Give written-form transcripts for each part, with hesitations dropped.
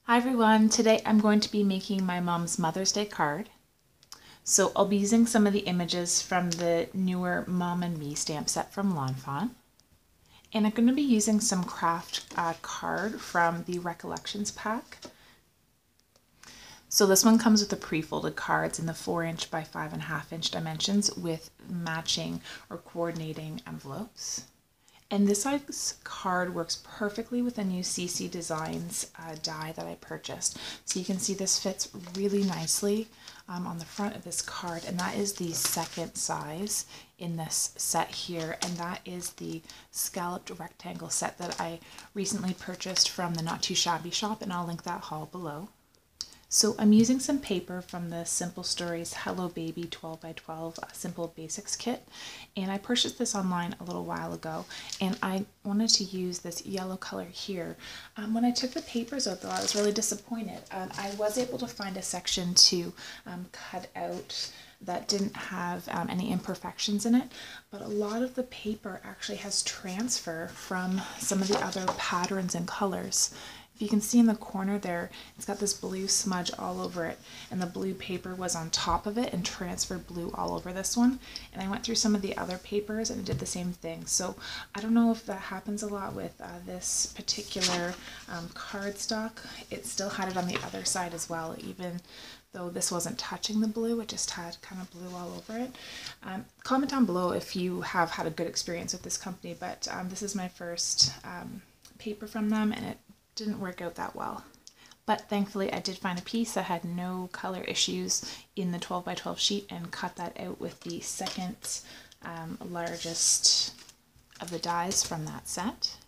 Hi everyone, today I'm going to be making my mom's Mother's Day card. So I'll be using some of the images from the newer Mom and Me stamp set from Lawn Fawn. And I'm going to be using some craft card from the Recollections pack. So this one comes with the pre-folded cards in the 4" by 5.5" dimensions with matching or coordinating envelopes. And this size card works perfectly with a new CC Designs die that I purchased. So you can see this fits really nicely on the front of this card, and that is the second size in this set here, and that is the scalloped rectangle set that I recently purchased from the Not Too Shabby shop, and I'll link that haul below. So I'm using some paper from the Simple Stories Hello Baby 12 by 12 Simple Basics kit, and I purchased this online a little while ago, and I wanted to use this yellow color here. When I took the papers out though, I was really disappointed. I was able to find a section to cut out that didn't have any imperfections in it, but a lot of the paper actually has transfer from some of the other patterns and colors. If you can see in the corner there, it's got this blue smudge all over it, and the blue paper was on top of it and transferred blue all over this one. And I went through some of the other papers and it did the same thing. So I don't know if that happens a lot with this particular cardstock. It still had it on the other side as well, even though this wasn't touching the blue, it just had kind of blue all over it. Comment down below if you have had a good experience with this company, but this is my first paper from them, and it didn't work out that well. But thankfully I did find a piece that had no color issues in the 12 by 12 sheet and cut that out with the second largest of the dies from that set.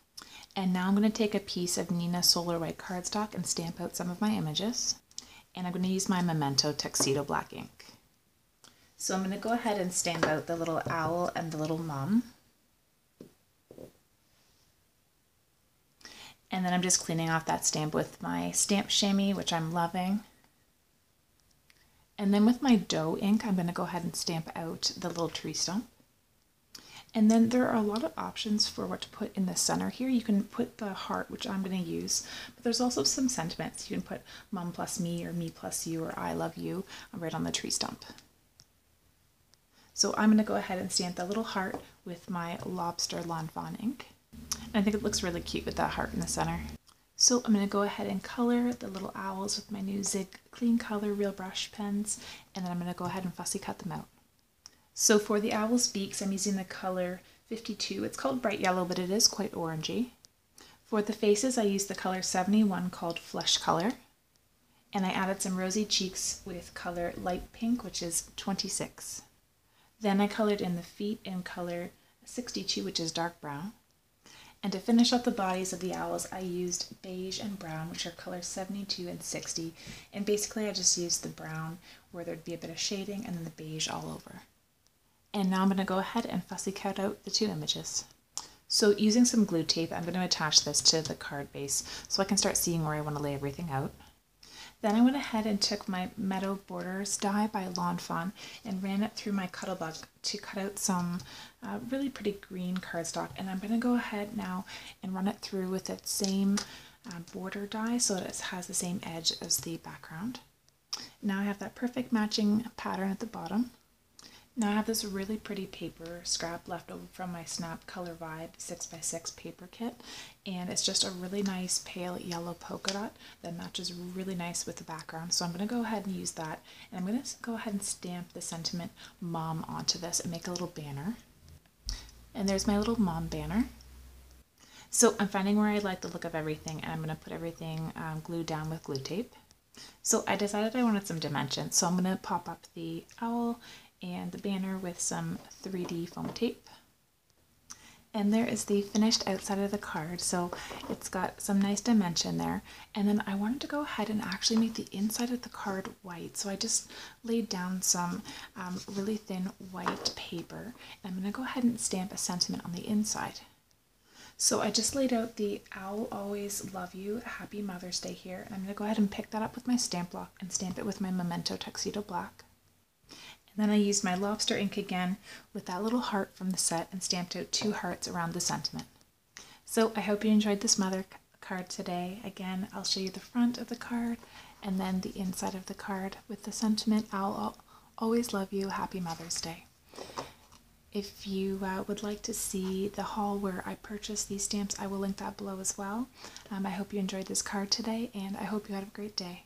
And now I'm going to take a piece of Nina Solar White cardstock and stamp out some of my images. And I'm going to use my Memento Tuxedo Black ink. So I'm going to go ahead and stamp out the little owl and the little mom. And then I'm just cleaning off that stamp with my stamp chamois, which I'm loving. And then with my dough ink, I'm going to go ahead and stamp out the little tree stump. And then there are a lot of options for what to put in the center here. You can put the heart, which I'm going to use, but there's also some sentiments. You can put Mom plus me, or me plus you, or I love you right on the tree stump. So I'm going to go ahead and stamp the little heart with my Lobster Lawn Fawn ink. And I think it looks really cute with that heart in the center. So I'm going to go ahead and color the little owls with my new Zig Clean Color Real Brush pens, and then I'm going to go ahead and fussy cut them out. So for the owl's beaks, I'm using the color 52. It's called Bright Yellow, but it is quite orangey. For the faces, I used the color 71 called Flesh Color, and I added some rosy cheeks with color Light Pink, which is 26. Then I colored in the feet in color 62, which is dark brown. And to finish up the bodies of the owls, I used beige and brown, which are colors 72 and 60. And basically I just used the brown where there'd be a bit of shading, and then the beige all over. And now I'm going to go ahead and fussy cut out the two images. So using some glue tape, I'm going to attach this to the card base so I can start seeing where I want to lay everything out. Then I went ahead and took my Meadow Borders die by Lawn Fawn and ran it through my Cuttlebug to cut out some really pretty green cardstock. And I'm going to go ahead now and run it through with that same border die so that it has the same edge as the background. Now I have that perfect matching pattern at the bottom. Now I have this really pretty paper scrap left over from my Snap Color Vibe 6x6 paper kit, and it's just a really nice pale yellow polka dot that matches really nice with the background. So I'm going to go ahead and use that, and I'm going to go ahead and stamp the sentiment Mom onto this and make a little banner. And there's my little Mom banner. So I'm finding where I like the look of everything, and I'm going to put everything glued down with glue tape. So I decided I wanted some dimension, so I'm going to pop up the owl and the banner with some 3D foam tape. And there is the finished outside of the card, so it's got some nice dimension there. And then I wanted to go ahead and actually make the inside of the card white, so I just laid down some really thin white paper. And I'm going to go ahead and stamp a sentiment on the inside. So I just laid out the Owl Always Love You, Happy Mother's Day here, and I'm going to go ahead and pick that up with my stamp block and stamp it with my Memento Tuxedo Black. Then I used my lobster ink again with that little heart from the set and stamped out 2 hearts around the sentiment. So I hope you enjoyed this mother card today. Again, I'll show you the front of the card and then the inside of the card with the sentiment, I'll always love you, Happy Mother's Day. If you would like to see the haul where I purchased these stamps, I will link that below as well. I hope you enjoyed this card today, and I hope you had a great day.